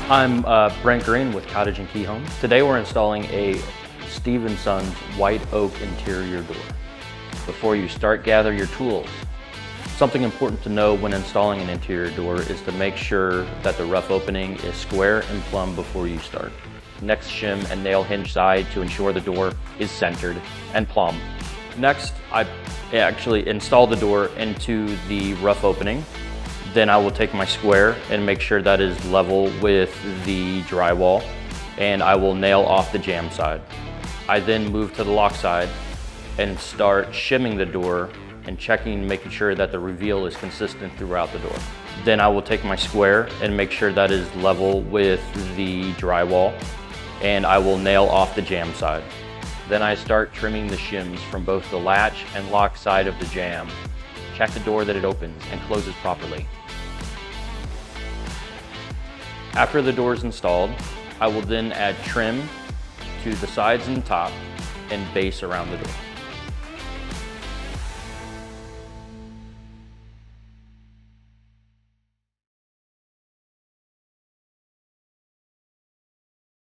I'm Brent Green with Cottage and Key Homes. Today we're installing a Steve & Sons white oak interior door. Before you start, gather your tools. Something important to know when installing an interior door is to make sure that the rough opening is square and plumb before you start. Next, shim and nail hinge side to ensure the door is centered and plumb. Next, I actually install the door into the rough opening. Then I will take my square and make sure that is level with the drywall, and I will nail off the jamb side. I then move to the lock side and start shimming the door and checking, making sure that the reveal is consistent throughout the door. Then I will take my square and make sure that is level with the drywall, and I will nail off the jamb side. Then I start trimming the shims from both the latch and lock side of the jamb. Check the door that it opens and closes properly. After the door is installed, I will then add trim to the sides and top and base around the door.